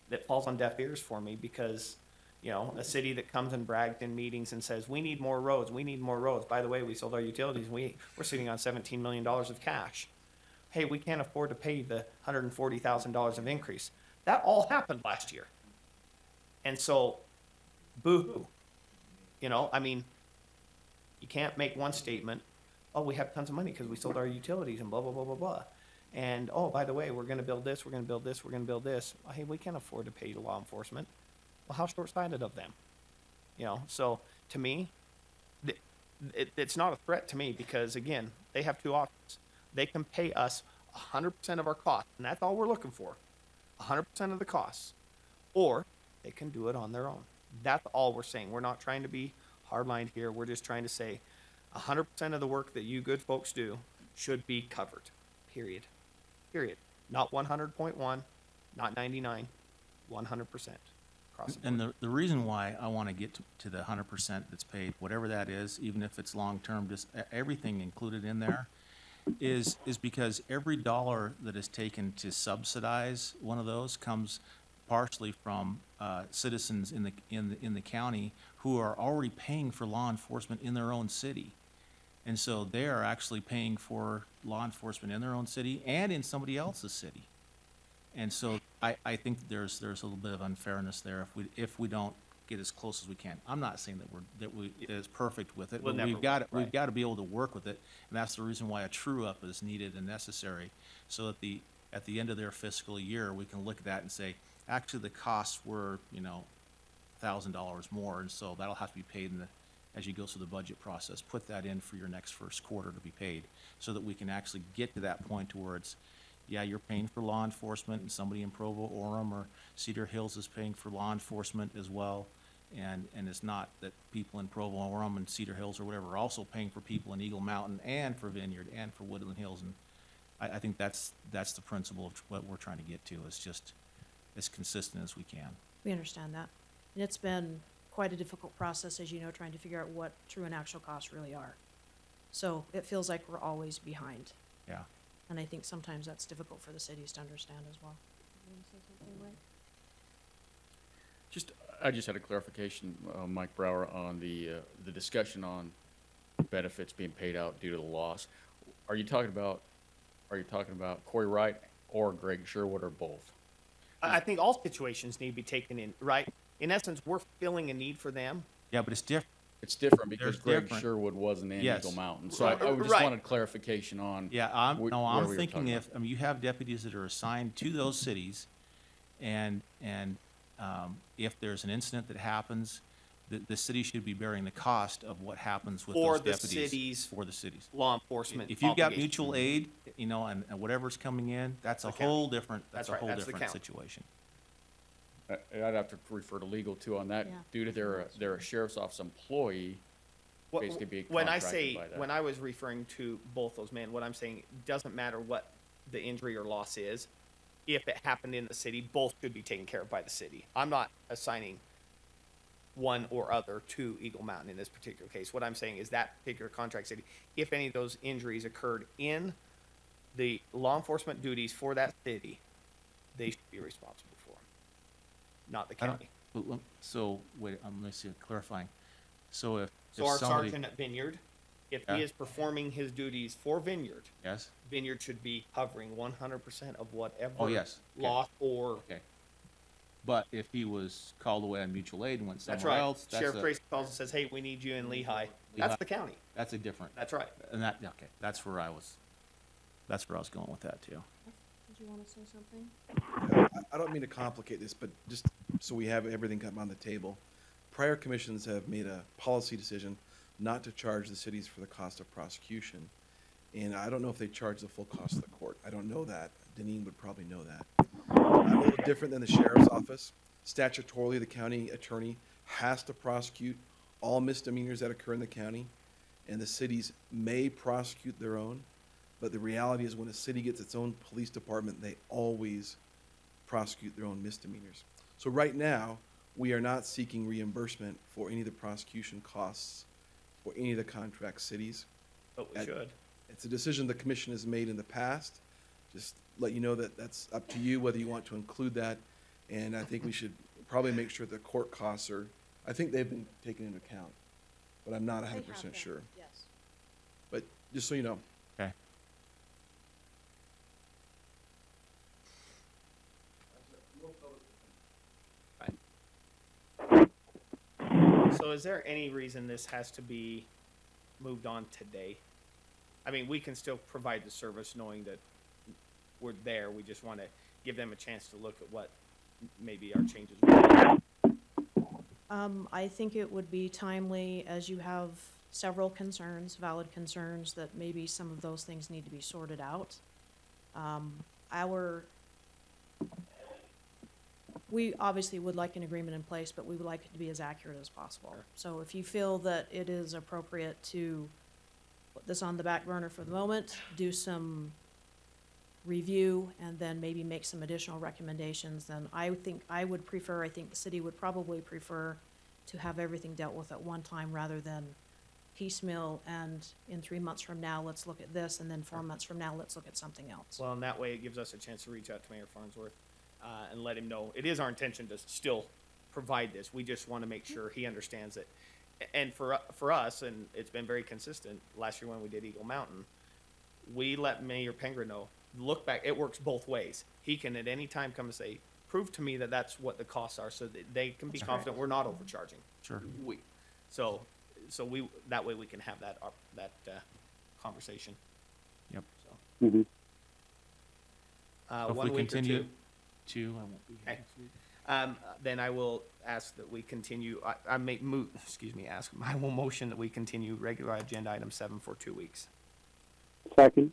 that falls on deaf ears for me because, you know, a city that comes and brags in meetings and says, we need more roads, we need more roads. By the way, we sold our utilities, we're sitting on $17 million of cash. Hey, we can't afford to pay the $140,000 of increase. That all happened last year. And so, boo-hoo. You know, I mean, you can't make one statement, oh, we have tons of money because we sold our utilities and blah, blah, blah, blah, blah. And, oh, by the way, we're gonna build this, we're gonna build this, we're gonna build this. Well, hey, we can't afford to pay law enforcement. Well, how short-sighted of them? You know, so to me, it's not a threat to me because, again, they have two options. They can pay us 100% of our costs, and that's all we're looking for, 100% of the costs. Or they can do it on their own. That's all we're saying. We're not trying to be hardlined here. We're just trying to say 100% of the work that you good folks do should be covered, period. Period. Not 100.1, not 99, 100% across the board. And the reason why I want to get to the 100% that's paid, whatever that is, even if it's long-term, just everything included in there, is because every dollar that is taken to subsidize one of those comes partially from citizens in the county who are already paying for law enforcement in their own city. And so they are actually paying for law enforcement in their own city and in somebody else's city. And so I think there's a little bit of unfairness there if we don't get as close as we can. I'm not saying that we is perfect with it, We'll but never we've got right. to be able to work with it, and that's the reason why a true up is needed and necessary, so that at the end of their fiscal year we can look at that and say, actually the costs were $1,000 more, and so that'll have to be paid as you go through the budget process. Put that in for your next first quarter to be paid, so that we can actually get to that point to where it's, yeah, you're paying for law enforcement, and somebody in Provo, Orem, or Cedar Hills is paying for law enforcement as well. And it's not that people in Provo, Orem, and Cedar Hills or whatever are also paying for people in Eagle Mountain and for Vineyard and for Woodland Hills. And I think that's the principle of what we're trying to get to, is just as consistent as we can. We understand that. And it's been quite a difficult process, as you know, trying to figure out what true and actual costs really are. So it feels like we're always behind. Yeah. And I think sometimes that's difficult for the cities to understand as well. I just had a clarification, Mike Brower, on the discussion on benefits being paid out due to the loss. Are you talking about Corey Wright or Greg Sherwood, or both? I think all situations need to be taken in, right? In essence, we're filling a need for them. Yeah, but it's different. It's different because There's Greg different- Sherwood wasn't in Yes. Eagle Mountain. So I just Right. wanted clarification on. Yeah, where we I'm were thinking talking if, I mean, you have deputies that are assigned to those cities, and if there's an incident that happens, the city should be bearing the cost of what happens with For those the deputies. cities. For the cities. Law enforcement. If you've got obligation. mutual aid, you know, and whatever's coming in, that's a The county. whole different, That's that's a right, whole that's the different county. situation. I'd have to refer to legal too on that, Yeah. due to they're a sheriff's office employee, What- basically being when I contracted say, by that. when I was referring to both those men, what I'm saying, it doesn't matter what the injury or loss is. If it happened in the city, both could be taken care of by the city. I'm not assigning one or other to Eagle Mountain in this particular case. What I'm saying is that particular contract city, if any of those injuries occurred in the law enforcement duties for that city, they should be responsible for, not the I don't- county. So, wait, let me see, clarifying. So if So our somebody- sergeant at Vineyard, if Yeah. he is performing his duties for Vineyard, Yes? Vineyard should be covering 100% of whatever Oh, yes. Okay. loss or, Okay. But if he was called away on mutual aid and went that's somewhere right. else, Sheriff Tracy calls and says, hey, we need you in Lehigh. That's the county. that's a different, That's right. and that, okay, that's where I was going with that too. Did you want to say something? I don't mean to complicate this, but just so we have everything come on the table. Prior commissions have made a policy decision not to charge the cities for the cost of prosecution. And I don't know if they charge the full cost of the court. I don't know that. Deneen would probably know that. I'm a little different than the sheriff's office. Statutorily, the county attorney has to prosecute all misdemeanors that occur in the county, and the cities may prosecute their own. But the reality is when a city gets its own police department, they always prosecute their own misdemeanors. So right now, we are not seeking reimbursement for any of the prosecution costs for any of the contract cities. But we At- should. It's a decision the commission has made in the past. Just let you know that that's up to you whether you want to include that. And I think we should probably make sure the court costs are, I think they've been taken into account, but I'm not 100% sure. Yes. But just so you know. Okay. So is there any reason this has to be moved on today? I mean, we can still provide the service knowing that we're there. We just want to give them a chance to look at what maybe our changes will be. I think it would be timely, as you have several concerns, valid concerns, that maybe some of those things need to be sorted out. We obviously would like an agreement in place, but we would like it to be as accurate as possible. So if you feel that it is appropriate to put this on the back burner for the moment, do some review, and then maybe make some additional recommendations, then I think the city would probably prefer to have everything dealt with at one time rather than piecemeal, and in 3 months from now, let's look at this, and then 4 months from now, let's look at something else. Well, and that way it gives us a chance to reach out to Mayor Farnsworth and let him know it is our intention to still provide this. We just want to make sure he understands it. And for us, and it's been very consistent, last year when we did Eagle Mountain, we let Mayor Pengra know, look back, it works both ways. He can at any time come and say, prove to me that that's what the costs are, so that they can be confident we're not overcharging. Sure. So we, that way we can have that conversation. Yep. So. If One we week or continue two. I won't be here Okay. next week. Then I will ask that we continue, I will motion that we continue regular agenda item 7 for 2 weeks. Second.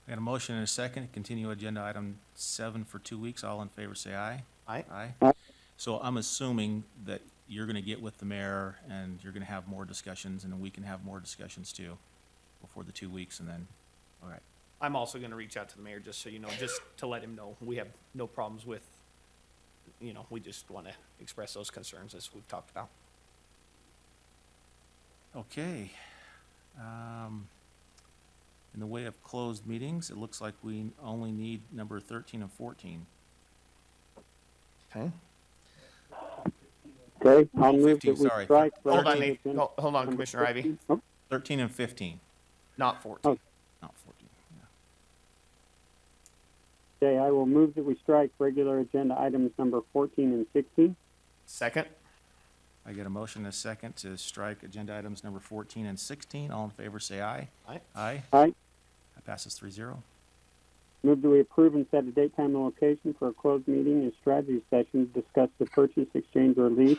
I got a motion and a second, to continue agenda item 7 for 2 weeks. All in favor, say aye. Aye? Aye. Aye. So I'm assuming that you're gonna get with the mayor and you're gonna have more discussions, and then we can have more discussions too before the 2 weeks, and then, all right. I'm also gonna reach out to the mayor, just so you know, just to let him know, we have no problems with, you know, we just wanna express those concerns as we've talked about. Okay. In the way of closed meetings, it looks like we only need number 13 and 14. Okay. Okay, I'll move 15, that we sorry. strike. Hold on, regular Nate. agenda Hold on, number Commissioner Ivey. 15. Oh, 13 and 15, Not 14. Oh. not 14. Yeah. Okay, I will move that we strike regular agenda items number 14 and 16. Second? I get a motion and a second to strike agenda items number 14 and 16. All in favor, say aye. Aye. Aye. Aye. That passes 3-0. Move that we approve and set a date, time, and location for a closed meeting and strategy session to discuss the purchase, exchange, or lease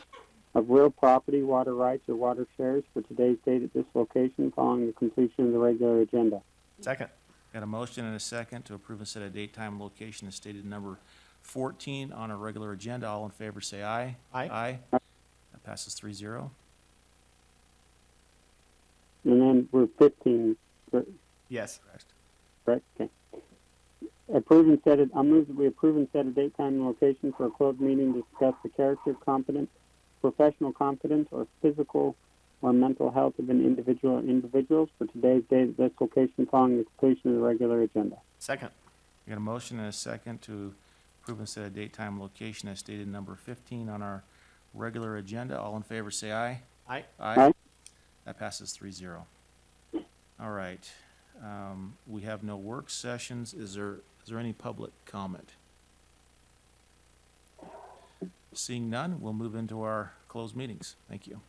of real property, water rights, or water shares for today's date at this location following the completion of the regular agenda. Second. Got a motion and a second to approve and set a date, time, and location as stated in number 14 on our regular agenda. All in favor, say aye. Aye. Aye. That passes 3-0. And then we're 15, Yes. correct? Okay. Approve and set it, I'll move that we approve and set a date, time, and location for a closed meeting to discuss the character, competence, professional competence, or physical or mental health of an individual or individuals for today's date at this location following the completion of the regular agenda. Second. Got a motion and a second to approve and set a date, time, and location as stated in number 15 on our regular agenda. All in favor, say aye. Aye. Aye. That passes 3-0. All right. We have no work sessions. Is there any public comment? Seeing none, we'll move into our closed meetings. Thank you.